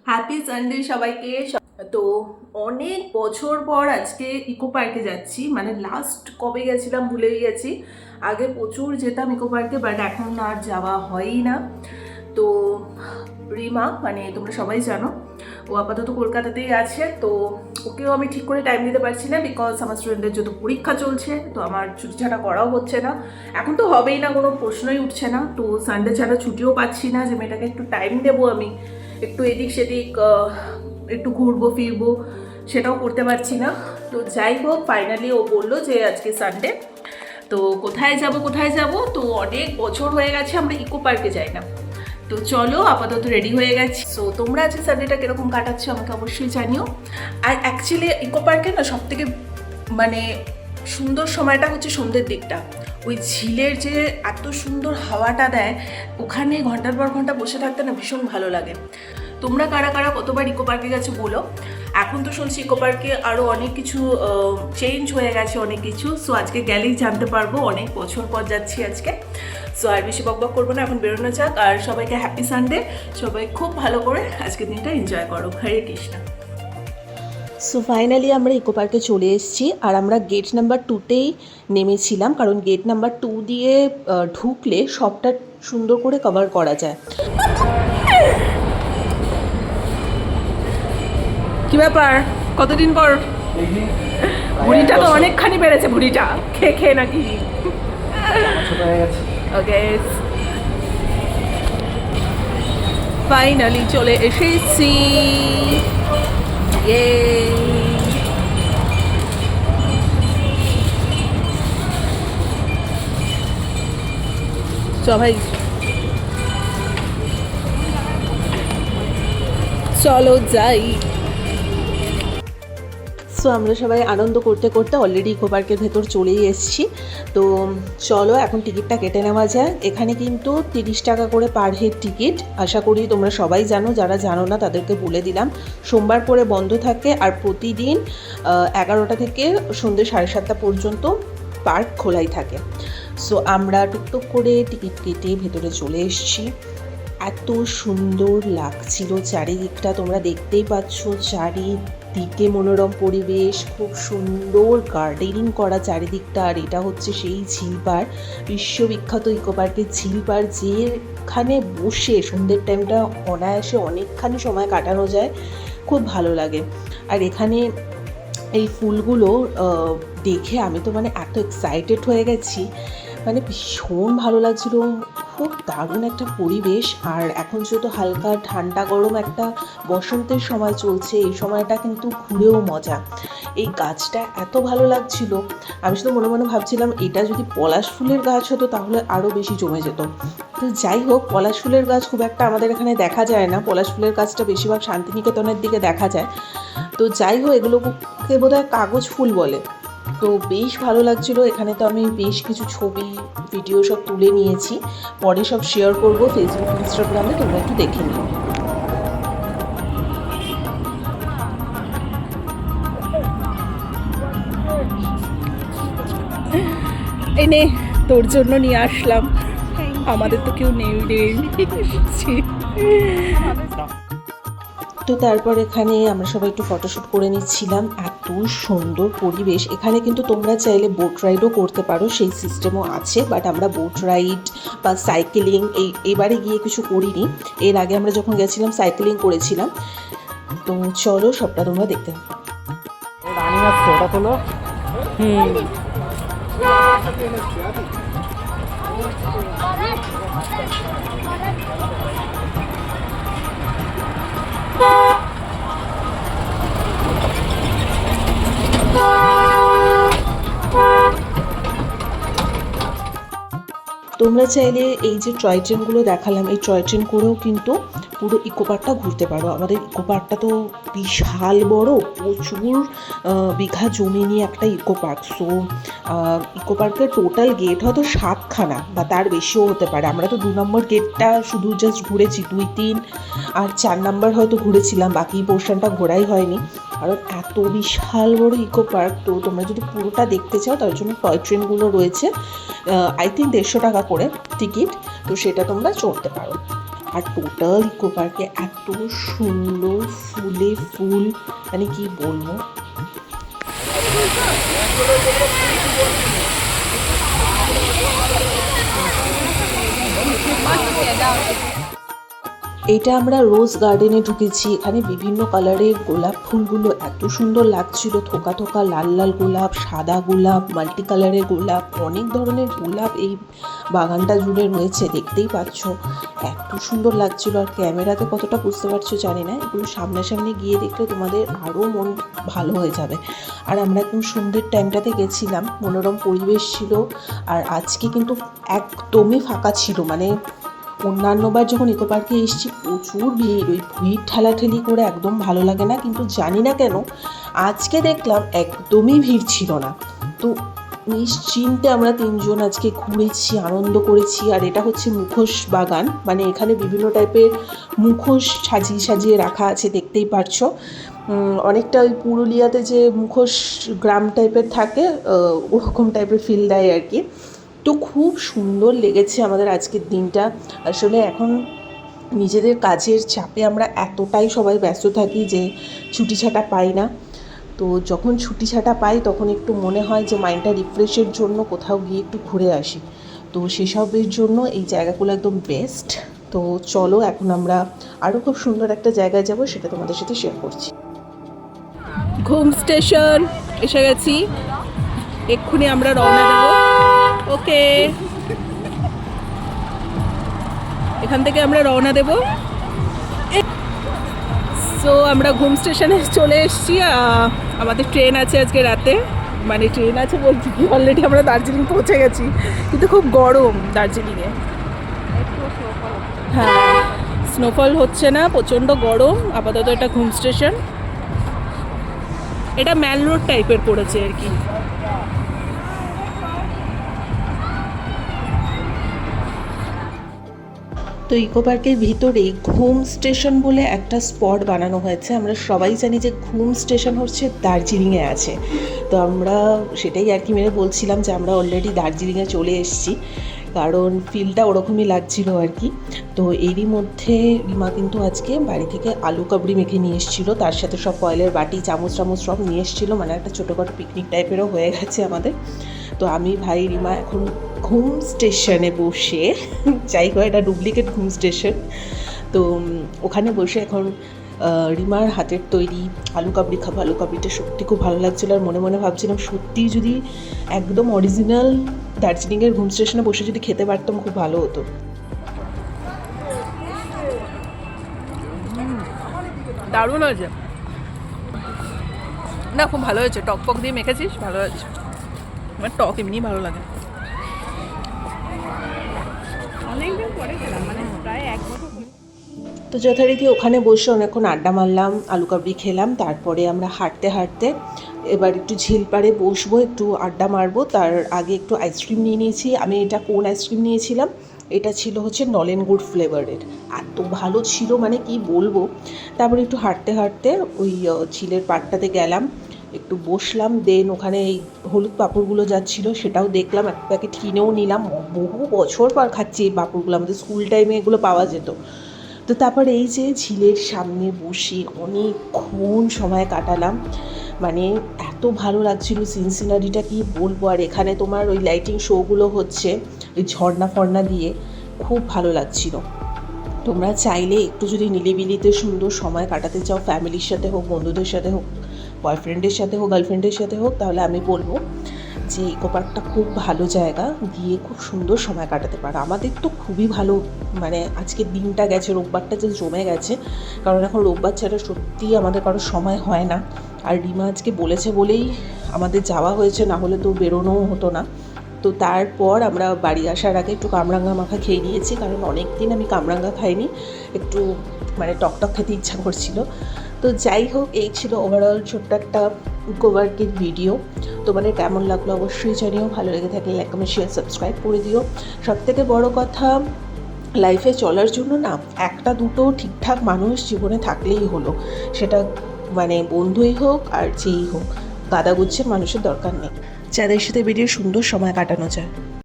Happy Sunday সবাইকে। তো অনেক বছর পর আজকে ইকো পার্কে যাচ্ছি, মানে লাস্ট কবে গেছিলাম ভুলেই গেছি। আগে প্রচুর যেতাম ইকো পার্কে, বাট এখন আর যাওয়া হয়ই না। তো রিমা, মানে তোমরা সবাই জানো, ও আপাতত কলকাতাতেই আছে। তো ওকেও আমি ঠিক করে টাইম দিতে পারছি না, বিকজ আমার স্টুডেন্টের যত পরীক্ষা চলছে, তো আমার ছুটি ছাড়া করাও হচ্ছে না। এখন তো হবেই না, কোনো প্রশ্নই উঠছে না। তো সানডে ছাড়া ছুটিও পাচ্ছি না যে মেয়েটাকে একটু টাইম দেবো, আমি একটু এদিক সেদিক একটু ঘুরবো ফিরবো, সেটাও করতে পারছি না। তো যাই হোক, ফাইনালি ও বললো যে আজকে সানডে, তো কোথায় যাব। তো অনেক বছর হয়ে গেছে আমরা ইকো পার্কে যাই না। তো চলো, আপাতত রেডি হয়ে গেছি। সো তোমরা আজকে সানডেটা কিরকম কাটাচ্ছো আমাকে অবশ্যই জানিও। আর অ্যাকচুয়ালি ইকো পার্কে না সবথেকে মানে সুন্দর সময়টা হচ্ছে সন্ধ্যের দিকটা। ওই ঝিলের যে এত সুন্দর হাওয়াটা দেয়, ওখানে ঘন্টার পর ঘন্টা বসে থাকতে না ভীষণ ভালো লাগে। তোমরা কারা কারা কতবার ইকো পার্কে গেছো বলো। এখন তো শুনছি ইকো পার্কে আরও অনেক কিছু চেঞ্জ হয়ে গেছে, অনেক কিছু। সো আজকে গেলেই জানতে পারবো, অনেক বছর পর যাচ্ছি আজকে। সো আর বেশি বকবক করবো না, এখন বেরোনো যাক। আর সবাইকে হ্যাপি সানডে, সবাই খুব ভালো করে আজকের দিনটা এনজয় করো। হরে কৃষ্ণ। সো ফাইনালি আমরা ইকো পার্কে চলে এসেছি, আর আমরা গেট নাম্বার 2তেই নেমেছিলাম, কারণ গেট নাম্বার 2 দিয়ে ঢুকলে সবটা সুন্দর করে কভার করা যায়। কি ব্যাপার, কতদিন পর? ভুড়িটা তো অনেকখানি বেড়েছে, ভুড়িটা খেয়ে খেয়ে নাকি। ওকে, ফাইনালি চলে এসেছি। ইয়ে, সবাই চলো যাই। সো আমরা সবাই আনন্দ করতে করতে অলরেডি ইকো পার্কের ভেতর চলেই এসেছি। তো চলো এখন টিকিটটা কেটে নেওয়া যায়। এখানে কিন্তু 30 টাকা করে পার হেড টিকিট। আশা করি তোমরা সবাই জানো, যারা জানো না তাদেরকে বলে দিলাম। সোমবার করে বন্ধ থাকে, আর প্রতিদিন 11টা থেকে সন্ধ্যে 7:30 পর্যন্ত পার্ক খোলাই থাকে। সো আমরা টুকটুক করে টিকিট কেটে ভেতরে চলে এসেছি। এত সুন্দর লাগছিল চারিদিকটা, তোমরা দেখতেই পাচ্ছ। চারিদিকে মনোরম পরিবেশ, খুব সুন্দর গার্ডেনিং করা চারিদিকটা। আর এটা হচ্ছে সেই ঝিল পাড়, বিশ্ববিখ্যাত ইকো পার্কের ঝিল পাড়, যেখানে বসে সন্ধ্যের টাইমটা অনায়াসে অনেকখানি সময় কাটানো যায়, খুব ভালো লাগে। আর এখানে এই ফুলগুলো দেখে আমি তো মানে এত এক্সাইটেড হয়ে গেছি, মানে ভীষণ ভালো লাগছিল। খুব দারুণ একটা পরিবেশ। আর এখন যেহেতু হালকা ঠান্ডা গরম একটা বসন্তের সময় চলছে, এই সময়টা কিন্তু ঘুরেও মজা। এই গাছটা এত ভালো লাগছিল, আমি শুধু মনে মনে ভাবছিলাম এটা যদি পলাশ ফুলের গাছ হতো তাহলে আরও বেশি জমে যেত। তো যাই হোক, পলাশ ফুলের গাছ খুব একটা আমাদের এখানে দেখা যায় না, পলাশ ফুলের গাছটা বেশিরভাগ শান্তিনিকেতনের দিকে দেখা যায়। তো যাই হোক, এগুলোকে বোধহয় কাগজ ফুল বলে। তো বেশ ভালো লাগছিলো। এখানে তো আমি বেশ কিছু ছবি ভিডিও সব তুলে নিয়েছি, পরে সব শেয়ার করবো ফেসবুক ইনস্টাগ্রামে, তোমরা একটু দেখে নিও। এই নে, তোর জন্য নিয়ে আসলাম। আমাদের তো কেউ নেই রে। তো তারপর এখানে আমরা সবাই একটু ফটোশ্যুট করে নিচ্ছিলাম। এত সুন্দর পরিবেশ। এখানে কিন্তু তোমরা চাইলে বোট রাইডও করতে পারো, সেই সিস্টেমও আছে। বাট আমরা বোট রাইড বা সাইকেলিং এবারে গিয়ে কিছু করিনি। এর আগে আমরা যখন গেছিলাম সাইকেলিং করেছিলাম। তো চলো সবটা তোমরা দেখতে। তোমরা চাইলে এই যে টয় ট্রেনগুলো দেখালাম, এই টয় ট্রেন করেও কিন্তু পুরো ইকো পার্কটা ঘুরতে পারো। আমাদের ইকো পার্কটা তো বিশাল বড়, প্রচুর বিঘা জমি নিয়ে একটা ইকো পার্ক। সো ইকো পার্কের টোটাল গেট হয়তো 7খানা বা তার বেশিও হতে পারে। আমরা তো 2 নম্বর গেটটা শুধু জাস্ট ঘুরেছি, 2, 3 আর 4 নাম্বার হয়তো ঘুরেছিলাম, বাকি পোর্শনটা ঘোরাই হয়নি, কারণ এত বিশাল বড় ইকো পার্ক। তো তোমরা যদি পুরোটা দেখতে চাও তার জন্য টয় ট্রেনগুলো রয়েছে, আই থিঙ্ক 150 টাকা করে টিকিট, তো সেটা তোমরা চড়তে পারো। আর টোটাল ইকো পার্কে এত সুন্দর ফুলে ফুল, মানে কি বলবো। এটা আমরা রোজ গার্ডেনে ঢুকেছি। এখানে বিভিন্ন কালারের গোলাপ ফুলগুলো এত সুন্দর লাগছিল, থোকা থোকা লাল লাল গোলাপ, সাদা গোলাপ, মাল্টি কালারের গোলাপ, অনেক ধরনের গোলাপ এই বাগানটা জুড়ে রয়েছে, দেখতেই পাচ্ছ এত সুন্দর লাগছিল। আর ক্যামেরাতে কতটা বুঝতে পারছো জানি না, এগুলো সামনাসামনি গিয়ে দেখলে তোমাদের আরও মন ভালো হয়ে যাবে। আর আমরা একদম সন্ধ্যের টাইমটাতে গেছিলাম, মনোরম পরিবেশ ছিল। আর আজকে কিন্তু একদমই ফাঁকা ছিল, মানে অন্যান্যবার যখন ইকো পার্কে এসেছি প্রচুর ভিড়, ওই ভিড় ঠেলাঠেলি করে একদম ভালো লাগে না, কিন্তু জানি না কেন আজকে দেখলাম একদমই ভিড় ছিল না। তো নিশ্চিন্তে আমরা 3 জন আজকে ঘুরেছি, আনন্দ করেছি। আর এটা হচ্ছে মুখোশ বাগান, মানে এখানে বিভিন্ন টাইপের মুখোশ সাজিয়ে সাজিয়ে রাখা আছে, দেখতেই পারছো। অনেকটা ওই পুরুলিয়াতে যে মুখোশ গ্রাম টাইপের থাকে ওরকম টাইপের ফিল দেয় আর কি। তো খুব সুন্দর লেগেছে আমাদের আজকের দিনটা। আসলে এখন নিজেদের কাজের চাপে আমরা এতটাই সবাই ব্যস্ত থাকি যে ছুটি ছাটা পাই না। তো যখন ছুটি ছাটা পাই তখন একটু মনে হয় যে মাইন্ডটা রিফ্রেশের জন্য কোথাও গিয়ে একটু ঘুরে আসি। তো সেসবের জন্য এই জায়গাগুলো একদম বেস্ট। তো চলো এখন আমরা আরও খুব সুন্দর একটা জায়গায় যাব, সেটা তোমাদের সাথে শেয়ার করছি। ঘুম স্টেশন এসে গেছি, এক্ষুনি আমরা রওনা দেব। ওকে, এখান থেকে আমরা রওনা দেব। সো আমরা ঘুম স্টেশনে চলে এসেছি। আমাদের ট্রেন আছে আজকে রাতে, মানে ট্রেন আছে বলছি কি, অলরেডি আমরা দার্জিলিং পৌঁছে গেছি, কিন্তু খুব গরম দার্জিলিংয়ে। হ্যাঁ, স্নোফল হচ্ছে না, প্রচণ্ড গরম। আপাতত এটা ঘুম স্টেশন, এটা ম্যাল রোড টাইপের পড়েছে আর কি। তো ইকো পার্কের ভিতরে ঘুম স্টেশন বলে একটা স্পট বানানো হয়েছে। আমরা সবাই জানি যে ঘুম স্টেশন হচ্ছে দার্জিলিংয়ে আছে। তো আমরা সেটাই আর কি মেরে বলছিলাম যে আমরা অলরেডি দার্জিলিংয়ে চলে এসেছি, কারণ ফিলটা ওরকমই লাগছিল আর কি। তো এরই মধ্যে রিমা কিন্তু আজকে বাড়ি থেকে আলু কাবড়ি মেখে নিয়ে এসেছিলো, তার সাথে সব ফয়েলের বাটি চামচ টামচ সব নিয়ে এসেছিলো, মানে একটা ছোটোখাটো পিকনিক টাইপেরও হয়ে গেছে আমাদের। তো আমি ভাই রিমা এখন ঘুম স্টেশনে বসে, যাই হোক এটা ডুপ্লিকেট ঘুম স্টেশন, তো ওখানে বসে এখন রিমার হাতের তৈরি আলু কাবড়ি খাবো। আলু কাবড়িটা সত্যি খুব ভালো লাগছিলো। আর মনে মনে ভাবছিলাম সত্যি যদি একদম অরিজিনাল দার্জিলিংয়ের ঘুম স্টেশনে বসে যদি খেতে পারতাম খুব ভালো হতো। দারুণ হয়েছে না, খুব ভালো হয়েছে। টক ফক দিয়ে মেখেছিস, ভালো হয়েছে। আমার টক এমনি ভালো লাগে। অনেকদিন পরে খেলাম, মানে প্রায় 1 বছর। তো যথারীতি ওখানে বসে অনেকক্ষণ আড্ডা মারলাম, আলু কাবড়ি খেলাম। তারপরে আমরা হাঁটতে হাঁটতে এবার একটু ঝিল পাড়ে বসবো, একটু আড্ডা মারবো। তার আগে একটু আইসক্রিম নিয়ে নিয়েছি। আমি এটা কোন আইসক্রিম নিয়েছিলাম, এটা ছিল হচ্ছে নলেন গুড় ফ্লেভারের, এত ভালো ছিল মানে কি বলবো। তারপরে একটু হাঁটতে হাঁটতে ওই ঝিলের পাড়টাতে গেলাম, একটু বসলাম। দেন ওখানে এই হলুদ পাঁপড়গুলো যাচ্ছিলো সেটাও দেখলাম, এক প্যাকেট কিনেও নিলাম। বহু বছর পর খাচ্ছি এই পাঁপড়গুলো, আমাদের স্কুল টাইমে এগুলো পাওয়া যেত। তো তারপর এই যে ঝিলের সামনে বসে অনেকক্ষণ সময় কাটালাম, মানে এত ভালো লাগছিলো সিনসিনারিটা কি বলবো। আর এখানে তোমার ওই লাইটিং শোগুলো হচ্ছে ওই ঝর্ণা ফর্ণা দিয়ে, খুব ভালো লাগছিল। তোমরা চাইলে একটু যদি নিলিবিলিতে সুন্দর সময় কাটাতে চাও, ফ্যামিলির সাথে হোক, বন্ধুদের সাথে হোক, বয়ফ্রেন্ডের সাথে হোক, গার্লফ্রেন্ডের সাথে হোক, তাহলে আমি বলবো যে ইকো পার্কটা খুব ভালো জায়গা, গিয়ে খুব সুন্দর সময় কাটাতে পারো। আমাদের তো খুবই ভালো, মানে আজকের দিনটা গেছে, রোববারটা যে জমে গেছে, কারণ এখন রোববার ছাড়া সত্যিই আমাদের কারো সময় হয় না। আর রিমা আজকে বলেছে বলেই আমাদের যাওয়া হয়েছে, না হলে তো বেরোনোও হতো না। তো তারপর আমরা বাড়ি আসার আগে একটু কামরাঙ্গা মাখা খেয়ে নিয়েছি, কারণ অনেক দিন আমি কামরাঙ্গা খাইনি, একটু মানে টকটক খেতে ইচ্ছা করছিল। তো যাই হোক, এই ছিল ওভারঅল ছোট্ট একটা ইকো পার্কের ভিডিও। তোমাদের কেমন লাগলো অবশ্যই জানিও, ভালো লেগে থাকলে লাইক কমেন্ট শেয়ার সাবস্ক্রাইব করে দিও। সবথেকে বড় কথা, লাইফে চলার জন্য না একটা দুটো ঠিকঠাক মানুষ জীবনে থাকলেই হলো, সেটা মানে বন্ধুই হোক আর যেই হোক, গাদাগুচ্ছের মানুষের দরকার নেই, যাদের সাথে বেরিয়ে সুন্দর সময় কাটানো যায়।